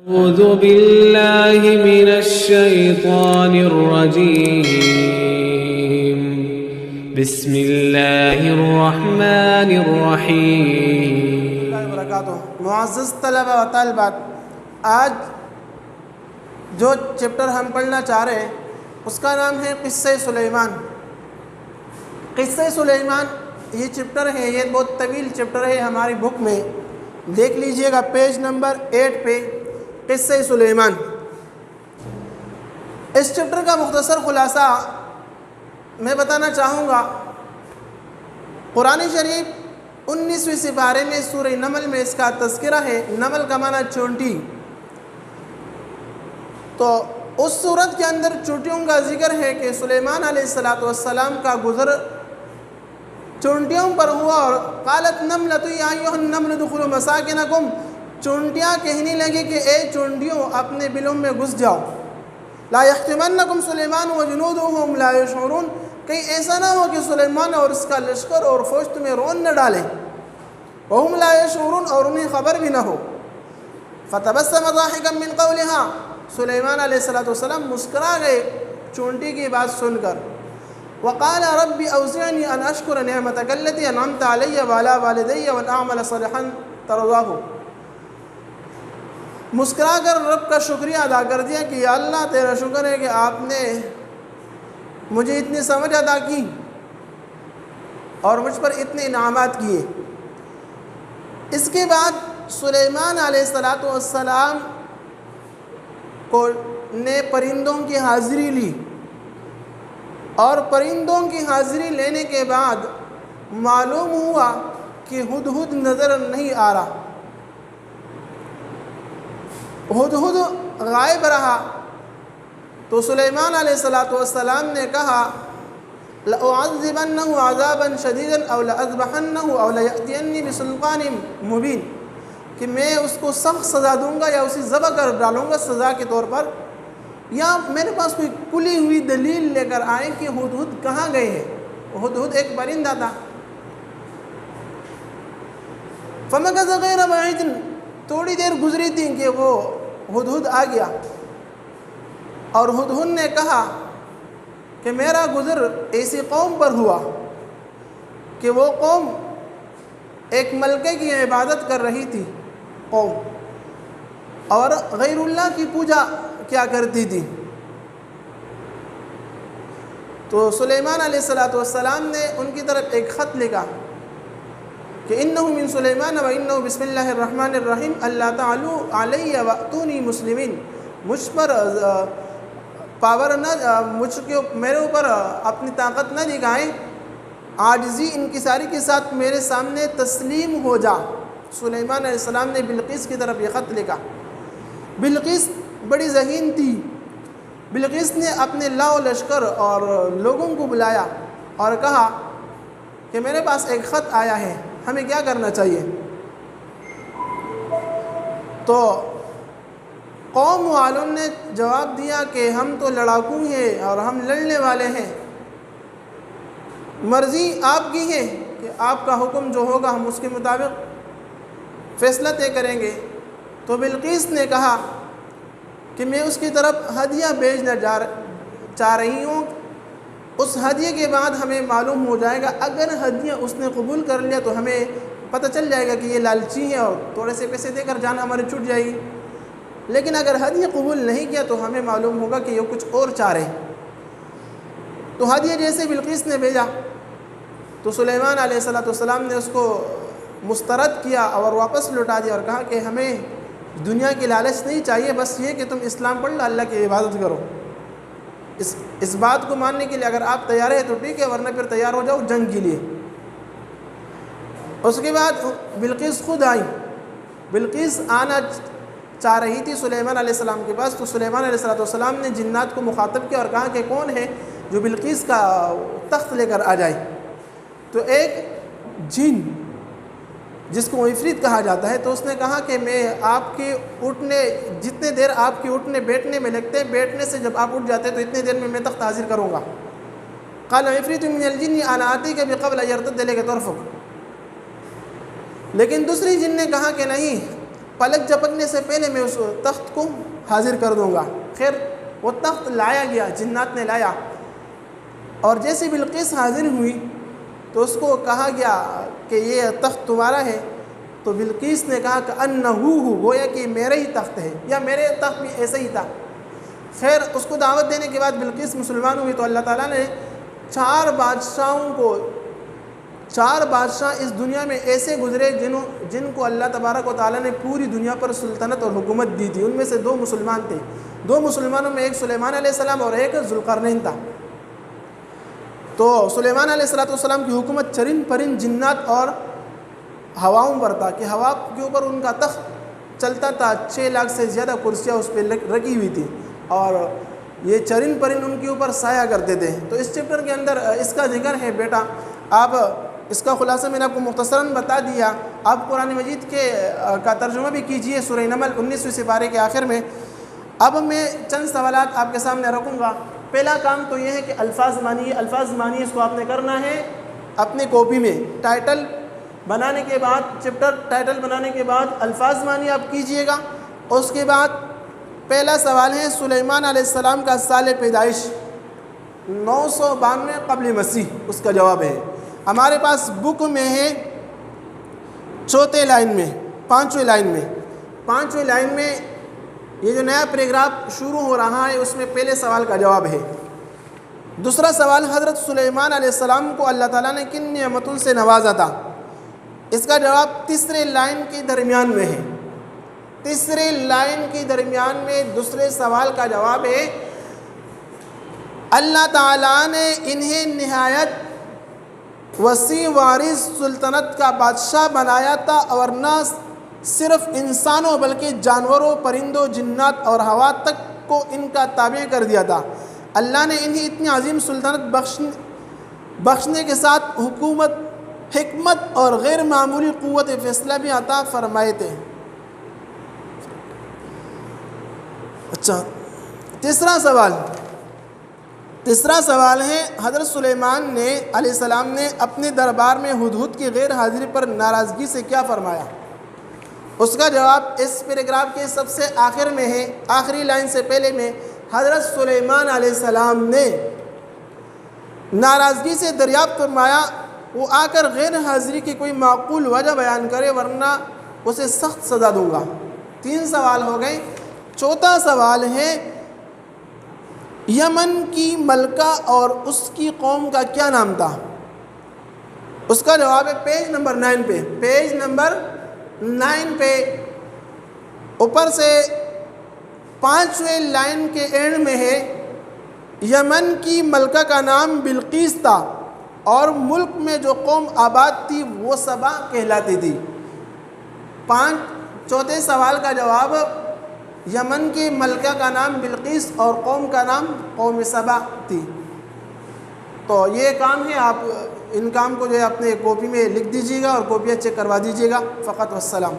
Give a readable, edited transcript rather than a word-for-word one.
أعوذ بالله من الشيطان الرجيم بسم الله الرحمن الرحيم وبرکاتہ۔ معزز طلبہ و طالبات، آج جو چیپٹر ہم پڑھنا چاہ رہے ہیں اس کا نام ہے قصہ سلیمان۔ قصہ سلیمان یہ چیپٹر ہے، یہ بہت طویل چیپٹر ہے ہماری بک میں، دیکھ لیجئے گا پیج نمبر 8 پہ قصہ سلیمان۔ اس چیپٹر کا مختصر خلاصہ میں بتانا چاہوں گا۔ قرآن شریف 19ویں سپارے میں سورہ نمل میں اس کا تذکرہ ہے۔ نمل کا معنی چونٹی، تو اس صورت کے اندر چونٹیوں کا ذکر ہے کہ سلیمان علیہ السلام کا گزر چونٹیوں پر ہوا، اور قالت نملۃ یا ایھا النمل ادخلوا مساکنکم، چونٹیاں کہنے لگی کہ اے چونٹیوں اپنے بلوں میں گھس جاؤ۔ لا یحطمنکم سلیمان وجنودہ وہم لا یشعرون، کہیں ایسا نہ ہو کہ سلیمان اور اس کا لشکر اور فوج تمہیں رون نہ ڈالے۔ وہم لا یشعرون، اور انہیں خبر بھی نہ ہو۔ فتبسم ضاحکا من قولہا، سلیمان علیہ السلام مسکرا گئے چونٹی کی بات سن کر۔ وقال رب اوزعنی ان اشکر نعمتک التی انعمت علی وعلی والدی وان اعمل صالحا ترضاہ، مسکرا کر رب کا شکریہ ادا کر دیا کہ یا اللہ تیرا شکر ہے کہ آپ نے مجھے اتنی سمجھ عطا کی اور مجھ پر اتنے انعامات کیے۔ اس کے بعد سلیمان علیہ السلام نے پرندوں کی حاضری لی، اور پرندوں کی حاضری لینے کے بعد معلوم ہوا کہ ہدہد نظر نہیں آ رہا، ہدہد غائب رہا۔ تو سلیمان علیہ السلام نے کہا لأعذبنہ عذابا شدیدا او لأذبحنہ او لیأتینی بسلطان مبین، کہ میں اس کو سخت سزا دوں گا یا اسے ذبح کر ڈالوں گا سزا کے طور پر، یا میرے پاس کوئی کھلی ہوئی دلیل لے کر آئیں کہ ہدہد کہاں گئے ہیں۔ ہدہد ایک پرندہ تھا۔ فمکث غیر بعید، تھوڑی دیر گزری تھی کہ وہ ہدہد آ گیا، اور ہدہد نے کہا کہ میرا گزر ایسی قوم پر ہوا کہ وہ قوم ایک ملکے کی عبادت کر رہی تھی قوم، اور غیر اللہ کی پوجا کیا کرتی تھی۔ تو سلیمان علیہ السلام نے ان کی طرف ایک خط لکھا کہ انہ من سلیمان و انہ بسم اللہ الرحمن الرحیم اللہ تعالی علی واتونی مسلمین، مجھ پر پاور نہ میرے اوپر اپنی طاقت نہ دکھائیں، عاجزی انکساری کے ساتھ میرے سامنے تسلیم ہو جا۔ سلیمان علیہ السلام نے بلقیس کی طرف یہ خط لکھا۔ بلقیس بڑی ذہین تھی۔ بلقیس نے اپنے لاؤ لشکر اور لوگوں کو بلایا اور کہا کہ میرے پاس ایک خط آیا ہے، ہمیں کیا کرنا چاہیے؟ تو قوم والوں نے جواب دیا کہ ہم تو لڑاکو ہیں اور ہم لڑنے والے ہیں، مرضی آپ کی ہے کہ آپ کا حکم جو ہوگا ہم اس کے مطابق فیصلہ طے کریں گے۔ تو بلقیس نے کہا کہ میں اس کی طرف ہدیہ بھیجنا چاہ رہی ہوں، اس ہدیے کے بعد ہمیں معلوم ہو جائے گا، اگر ہدیہ اس نے قبول کر لیا تو ہمیں پتہ چل جائے گا کہ یہ لالچی ہے اور تھوڑے سے پیسے دے کر جان ہماری چھوٹ جائے گی، لیکن اگر ہدیہ قبول نہیں کیا تو ہمیں معلوم ہوگا کہ یہ کچھ اور چاہ رہے ہیں۔ تو ہدیہ جیسے بلقیس نے بھیجا تو سلیمان علیہ السلام نے اس کو مسترد کیا اور واپس لوٹا دیا، اور کہا کہ ہمیں دنیا کی لالچ نہیں چاہیے، بس یہ کہ تم اسلام پڑھ لو، اللہ کی عبادت کرو۔ اس بات کو ماننے کے لیے اگر آپ تیار ہیں تو ٹھیک ہے، ورنہ پھر تیار ہو جاؤ جنگ کے لیے۔ اس کے بعد بلقیس خود آئی۔ بلقیس آنا چاہ رہی تھی سلیمان علیہ السلام کے پاس، تو سلیمان علیہ السلام نے جنات کو مخاطب کیا اور کہا کہ کون ہے جو بلقیس کا تخت لے کر آ جائے۔ تو ایک جن جس کو عفریت کہا جاتا ہے، تو اس نے کہا کہ میں آپ کے اٹھنے جتنے دیر آپ کے اٹھنے بیٹھنے میں لگتے ہیں، بیٹھنے سے جب آپ اٹھ جاتے ہیں تو اتنے دیر میں تخت حاضر کروں گا۔ قال عفریت من الجن انا آتیک بقبل ان یرتد الیک طرفک، لیکن دوسری جن نے کہا کہ نہیں، پلک جھپکنے سے پہلے میں اس تخت کو حاضر کر دوں گا۔ خیر وہ تخت لایا گیا، جنات نے لایا، اور جیسے بلقیس حاضر ہوئی تو اس کو کہا گیا کہ یہ تخت تمہارا ہے، تو بلقیس نے کہا کہ انہو، گویا کہ میرا ہی تخت ہے، یا میرے تخت بھی ایسا ہی تھا۔ خیر اس کو دعوت دینے کے بعد بلقیس مسلمان ہوئی، تو اللہ تعالیٰ نے 4 بادشاہ اس دنیا میں ایسے گزرے جن کو اللہ تبارک و تعالیٰ نے پوری دنیا پر سلطنت اور حکومت دی تھی۔ ان میں سے 2 مسلمان تھے، 2 مسلمانوں میں ایک سلیمان علیہ السلام اور ایک ذوالقرنین تھا۔ تو سلیمان علیہ السلام کی حکومت چرند پرند جنات اور ہواؤں پر تھا، کہ ہوا کے اوپر ان کا تخت چلتا تھا، 6 لاکھ سے زیادہ کرسیاں اس پہ رکھی ہوئی تھی، اور یہ چرند پرند ان کے اوپر سایہ کرتے تھے۔ تو اس چیپٹر کے اندر اس کا ذکر ہے بیٹا، آپ اس کا خلاصہ میں نے آپ کو مختصراً بتا دیا۔ آپ قرآن مجید کا ترجمہ بھی کیجئے سورہ نمل 19ویں سپارے کے آخر میں۔ اب میں چند سوالات آپ کے سامنے رکھوں گا۔ پہلا کام تو یہ ہے کہ الفاظ مانی اس کو آپ نے کرنا ہے اپنی کاپی میں، ٹائٹل بنانے کے بعد، چیپٹر ٹائٹل بنانے کے بعد الفاظ مانی آپ کیجئے گا۔ اس کے بعد پہلا سوال ہے سلیمان علیہ السلام کا سال پیدائش 992 قبل مسیح، اس کا جواب ہے۔ ہمارے پاس بک میں ہے 4 لائن میں، 5ویں لائن میں یہ جو نیا پیراگراف شروع ہو رہا ہے اس میں پہلے سوال کا جواب ہے۔ دوسرا سوال، حضرت سلیمان علیہ السلام کو اللہ تعالیٰ نے کن نعمتوں سے نوازا تھا؟ اس کا جواب تیسرے لائن کے درمیان میں ہے۔ تیسرے لائن کے درمیان میں دوسرے سوال کا جواب ہے، اللہ تعالیٰ نے انہیں نہایت وسیع وارث سلطنت کا بادشاہ بنایا تھا، اور نہ صرف انسانوں بلکہ جانوروں، پرندوں، جنات اور ہوا تک کو ان کا تابع کر دیا تھا۔ اللہ نے انہیں اتنی عظیم سلطنت بخشنے کے ساتھ حکمت اور غیر معمولی قوت فیصلہ بھی عطا فرمائے تھے۔ اچھا، تیسرا سوال ہے، حضرت سلیمان علیہ السلام نے اپنے دربار میں ہدہد کی غیر حاضری پر ناراضگی سے کیا فرمایا؟ اس کا جواب اس پیراگراف کے سب سے آخر میں ہے، آخری لائن سے پہلے میں۔ حضرت سلیمان علیہ السلام نے ناراضگی سے دریافت فرمایا، وہ آ کر غیر حاضری کی کوئی معقول وجہ بیان کرے ورنہ اسے سخت سزا دوں گا۔ 3 سوال ہو گئے۔ چوتھا سوال ہے، یمن کی ملکہ اور اس کی قوم کا کیا نام تھا؟ اس کا جواب ہے پیج نمبر 9 پہ اوپر سے 5ویں لائن کے اینڈ میں ہے، یمن کی ملکہ کا نام بلقیس تھا اور ملک میں جو قوم آباد تھی وہ سبا کہلاتی تھی۔ چوتھے سوال کا جواب، یمن کی ملکہ کا نام بلقیس اور قوم کا نام قوم سبا تھی۔ تو یہ کام ہے، آپ ان کام کو جو ہے اپنے کاپی میں لکھ دیجیے گا اور کاپیاں چیک کروا دیجیے گا۔ فقط والسلام۔